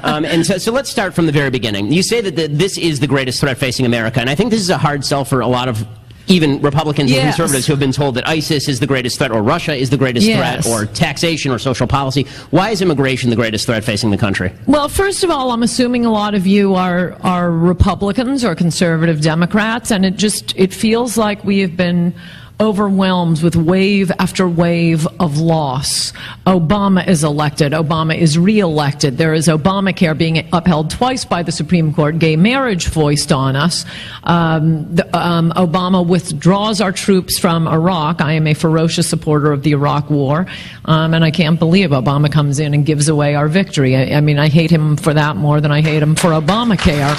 And so let's start from the very beginning. You say that this is the greatest threat facing America, and I think this is a hard sell for a lot of even Republicans and conservatives who have been told that ISIS is the greatest threat, or Russia is the greatest threat, or taxation or social policy. Why is immigration the greatest threat facing the country? Well, first of all, I'm assuming a lot of you are Republicans or conservative Democrats, and it feels like we have been overwhelmed with wave after wave of loss. Obama is elected. Obama is re-elected. There is Obamacare being upheld twice by the Supreme Court. Gay marriage foist on us. Obama withdraws our troops from Iraq. I am a ferocious supporter of the Iraq War, and I can't believe Obama comes in and gives away our victory. I mean, I hate him for that more than I hate him for Obamacare.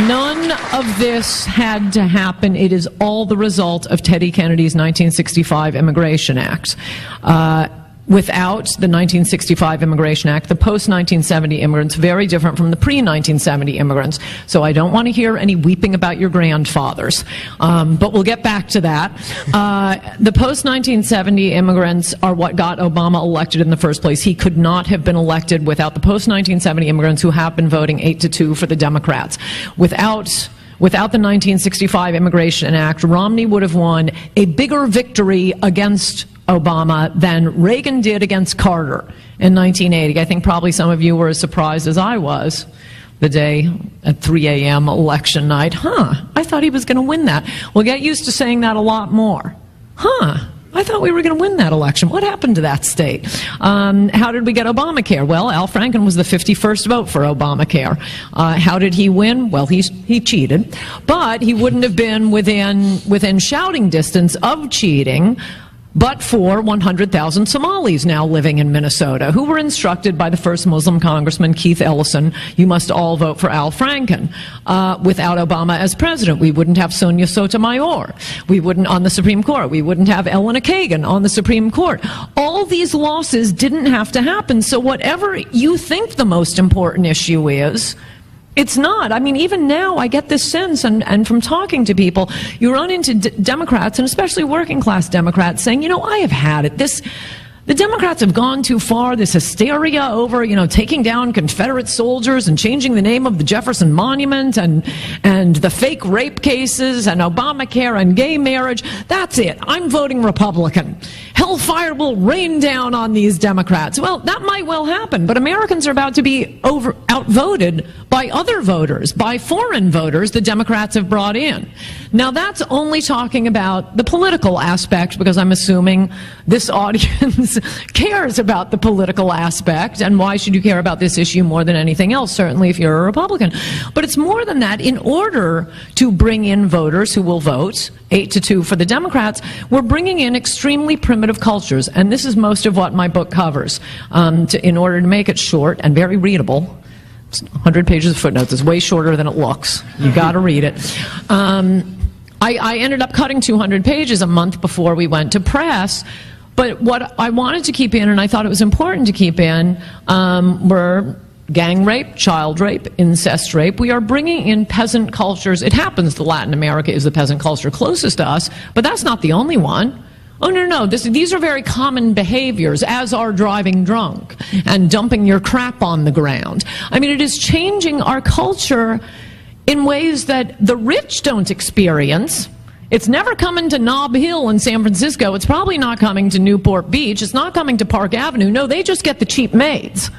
None of this had to happen. It is all the result of Teddy Kennedy's 1965 Immigration Act. Without the 1965 Immigration Act, the post-1970 immigrants, very different from the pre-1970 immigrants. So I don't want to hear any weeping about your grandfathers. But we'll get back to that. The post-1970 immigrants are what got Obama elected in the first place. He could not have been elected without the post-1970 immigrants who have been voting 8-2 for the Democrats. Without the 1965 Immigration Act, Romney would have won a bigger victory against Obama than Reagan did against Carter in 1980. I think probably some of you were as surprised as I was the day at 3 a.m. election night. I thought he was going to win that. We'll get used to saying that a lot more. I thought we were going to win that election. What happened to that state? How did we get Obamacare? Well, Al Franken was the 51st vote for Obamacare. How did he win? Well, he cheated. But he wouldn't have been within shouting distance of cheating but for 100,000 Somalis now living in Minnesota, who were instructed by the first Muslim congressman, Keith Ellison, you must all vote for Al Franken. Without Obama as president, we wouldn't have Sonia Sotomayor. We wouldn't on the Supreme Court. We wouldn't have Elena Kagan on the Supreme Court. All these losses didn't have to happen. So whatever you think the most important issue is, it's not. I mean, even now, I get this sense, and from talking to people, you run into Democrats, and especially working-class Democrats, saying, you know, I have had it. The Democrats have gone too far. This hysteria over, you know, taking down Confederate soldiers and changing the name of the Jefferson Monument and the fake rape cases and Obamacare and gay marriage. That's it. I'm voting Republican. Hellfire will rain down on these Democrats. Well, that might well happen, but Americans are about to be outvoted by other voters, by foreign voters the Democrats have brought in. Now, that's only talking about the political aspect, because I'm assuming this audience cares about the political aspect, and why should you care about this issue more than anything else, certainly if you're a Republican. But it's more than that. In order to bring in voters who will vote 8-2 for the Democrats, we're bringing in extremely primitive cultures, and this is most of what my book covers. In order to make it short and very readable, 100 pages of footnotes is way shorter than it looks. You got to read it. I ended up cutting 200 pages a month before we went to press. But what I wanted to keep in, and I thought it was important to keep in, were gang rape, child rape, incest rape. We are bringing in peasant cultures. It happens that Latin America is the peasant culture closest to us, but that's not the only one. Oh, no. These are very common behaviors, as are driving drunk and dumping your crap on the ground. I mean, it is changing our culture in ways that the rich don't experience. It's never coming to Nob Hill in San Francisco. It's probably not coming to Newport Beach. It's not coming to Park Avenue. No, they just get the cheap maids.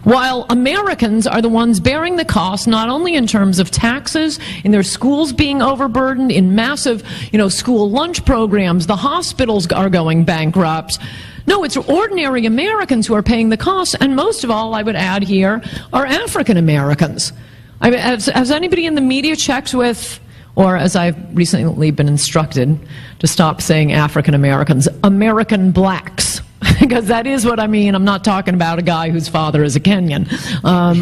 While Americans are the ones bearing the cost, not only in terms of taxes, in their schools being overburdened, in massive, school lunch programs, the hospitals are going bankrupt. No, it's ordinary Americans who are paying the cost, and most of all, I would add here, are African Americans. I mean, has anybody in the media checked with, or as I've recently been instructed to stop saying African Americans, American blacks? Because that is what I mean. I'm not talking about a guy whose father is a Kenyan.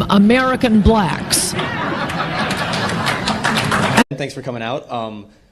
American blacks. Thanks for coming out.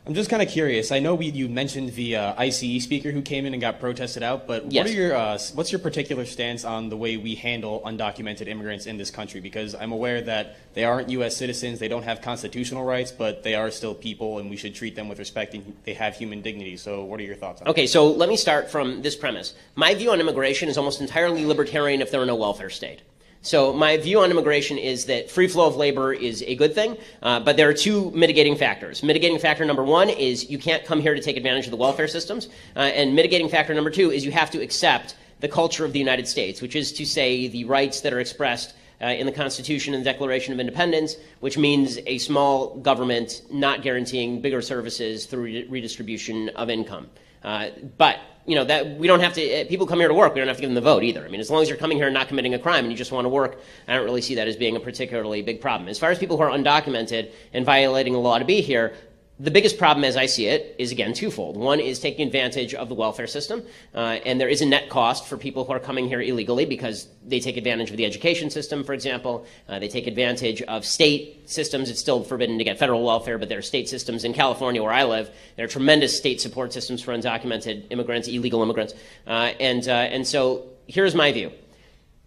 I'm just kind of curious. I know you mentioned the ICE speaker who came in and got protested out, but yes. What's your particular stance on the way we handle undocumented immigrants in this country? Because I'm aware that they aren't U.S. citizens, they don't have constitutional rights, but they are still people, and we should treat them with respect, and they have human dignity. So what are your thoughts on that? Okay, so let me start from this premise. My view on immigration is almost entirely libertarian if there were no welfare state. So my view on immigration is that free flow of labor is a good thing, but there are two mitigating factors. Mitigating factor number one is you can't come here to take advantage of the welfare systems, and mitigating factor number two is you have to accept the culture of the United States, which is to say the rights that are expressed in the Constitution and the Declaration of Independence, which means a small government not guaranteeing bigger services through redistribution of income. But that we don't have to. People come here to work. We don't have to give them the vote either. I mean, as long as you're coming here and not committing a crime and you just want to work, I don't really see that as being a particularly big problem. As far as people who are undocumented and violating the law to be here, the biggest problem, as I see it, is, again, twofold. One is taking advantage of the welfare system, and there is a net cost for people who are coming here illegally because they take advantage of the education system, for example. They take advantage of state systems. It's still forbidden to get federal welfare, but there are state systems. In California, where I live, there are tremendous state support systems for undocumented immigrants, illegal immigrants. And so here's my view.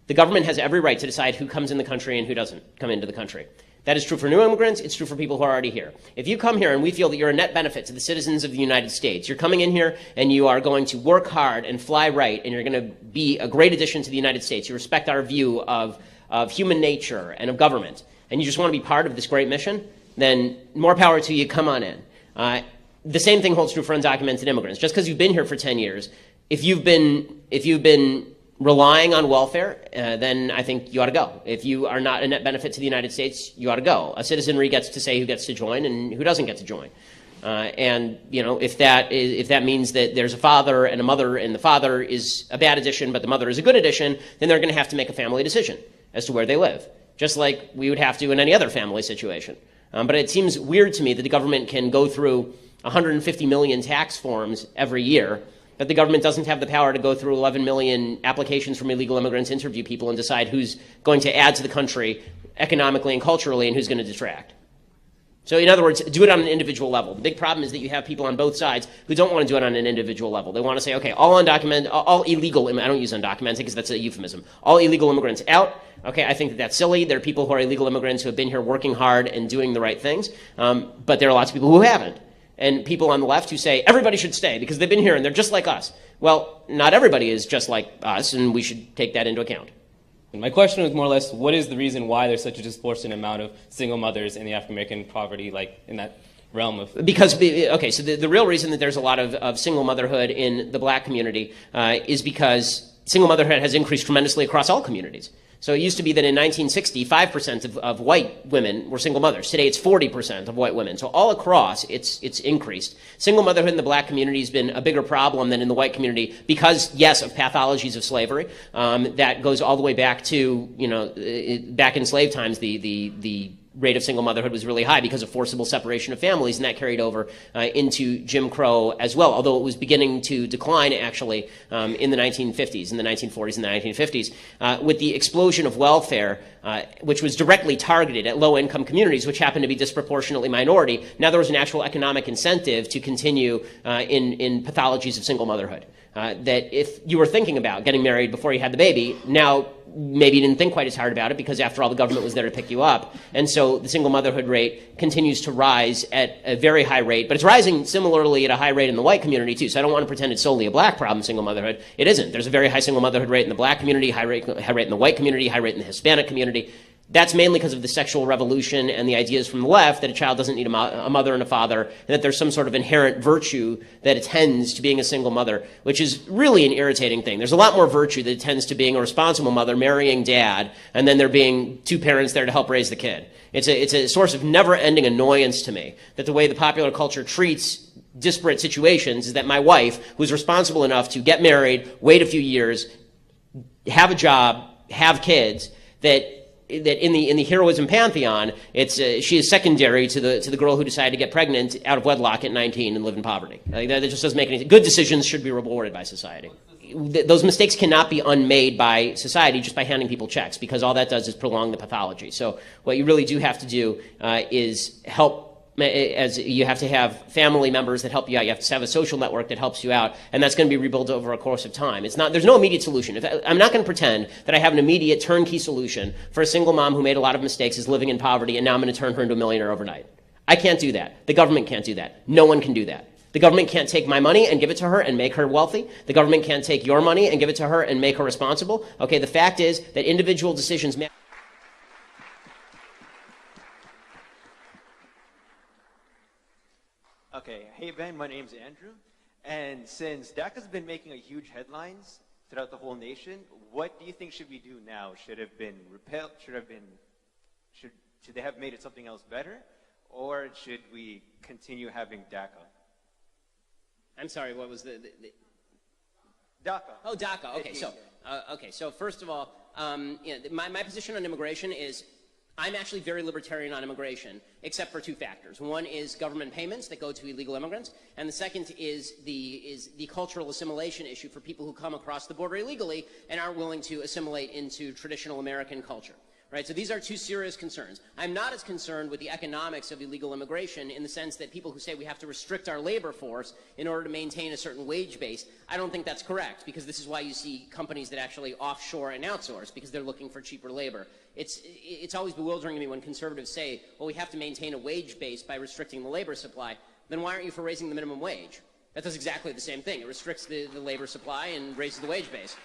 The government has every right to decide who comes in the country and who doesn't come into the country. That is true for new immigrants. It's true for people who are already here. If you come here and we feel that you're a net benefit to the citizens of the United States, you're coming in here and you are going to work hard and fly right, and you're going to be a great addition to the United States. You respect our view of human nature and of government, and you just want to be part of this great mission, then more power to you. Come on in. The same thing holds true for undocumented immigrants. Just because you've been here for 10 years, if you've been relying on welfare, then I think you ought to go. If you are not a net benefit to the United States, you ought to go. A citizenry gets to say who gets to join and who doesn't get to join. And if that means that there's a father and a mother, and the father is a bad addition, but the mother is a good addition, then they're going to have to make a family decision as to where they live, just like we would have to in any other family situation. But it seems weird to me that the government can go through 150 million tax forms every year, but the government doesn't have the power to go through 11 million applications from illegal immigrants, interview people, and decide who's going to add to the country economically and culturally and who's going to detract. So in other words, do it on an individual level. The big problem is that you have people on both sides who don't want to do it on an individual level. They want to say, okay, all illegal, I don't use undocumented because that's a euphemism, all illegal immigrants out. Okay, I think that's silly. There are people who are illegal immigrants who have been here working hard and doing the right things, but there are lots of people who haven't. And people on the left who say everybody should stay because they've been here and they're just like us. Well, not everybody is just like us, and we should take that into account. My question was more or less, what is the reason why there's such a disproportionate amount of single mothers in the African-American poverty, like in that realm of... Because, okay, so the real reason that there's a lot of single motherhood in the black community is because single motherhood has increased tremendously across all communities. So it used to be that in 1960, 5% of white women were single mothers. Today, it's 40% of white women. So all across, it's increased. Single motherhood in the black community has been a bigger problem than in the white community because, yes, of pathologies of slavery. That goes all the way back to, back in slave times, the rate of single motherhood was really high because of forcible separation of families, and that carried over into Jim Crow as well, although it was beginning to decline, actually, in the 1950s, in the 1940s and the 1950s. With the explosion of welfare, which was directly targeted at low-income communities, which happened to be disproportionately minority, now there was an actual economic incentive to continue in pathologies of single motherhood. That if you were thinking about getting married before you had the baby, now maybe you didn't think quite as hard about it because, after all, the government was there to pick you up. And so the single motherhood rate continues to rise at a very high rate, but it's rising similarly at a high rate in the white community, too. So I don't want to pretend it's solely a black problem, single motherhood. It isn't. There's a very high single motherhood rate in the black community, high rate in the white community, high rate in the Hispanic community. That's mainly because of the sexual revolution and the ideas from the left that a child doesn't need a mother and a father, and that there's some sort of inherent virtue that attends to being a single mother, which is really an irritating thing. There's a lot more virtue that attends to being a responsible mother, marrying dad, and then there being two parents there to help raise the kid. It's a source of never-ending annoyance to me that the way the popular culture treats disparate situations is that my wife, who's responsible enough to get married, wait a few years, have a job, have kids, that in the heroism pantheon, she is secondary to the girl who decided to get pregnant out of wedlock at 19 and live in poverty. That just doesn't make any sense. Good decisions should be rewarded by society. Those mistakes cannot be unmade by society just by handing people checks, because all that does is prolong the pathology. So what you really do have to do is help as you have to have family members that help you out. You have to have a social network that helps you out, and that's going to be rebuilt over a course of time. There's no immediate solution. I'm not going to pretend that I have an immediate turnkey solution for a single mom who made a lot of mistakes, is living in poverty, and now I'm going to turn her into a millionaire overnight. I can't do that. The government can't do that. No one can do that. The government can't take my money and give it to her and make her wealthy. The government can't take your money and give it to her and make her responsible. Okay, the fact is that individual decisions matter. Okay, hey Ben, my name's Andrew, and since DACA's been making a huge headlines throughout the whole nation, what do you think should we do now? Should have been repelled? Should they have made it something else better, or should we continue having DACA? I'm sorry, what was the DACA. Oh, DACA. Okay, so first of all, my position on immigration is I'm actually very libertarian on immigration, except for two factors. One is government payments that go to illegal immigrants, and the second is the cultural assimilation issue for people who come across the border illegally and aren't willing to assimilate into traditional American culture. Right, so these are two serious concerns. I'm not as concerned with the economics of illegal immigration in the sense that people who say we have to restrict our labor force in order to maintain a certain wage base, I don't think that's correct, because this is why you see companies that actually offshore and outsource, because they're looking for cheaper labor. It's always bewildering to me when conservatives say, well, we have to maintain a wage base by restricting the labor supply. Then why aren't you for raising the minimum wage? That does exactly the same thing. It restricts the labor supply and raises the wage base.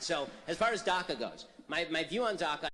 So as far as DACA goes, my view on DACA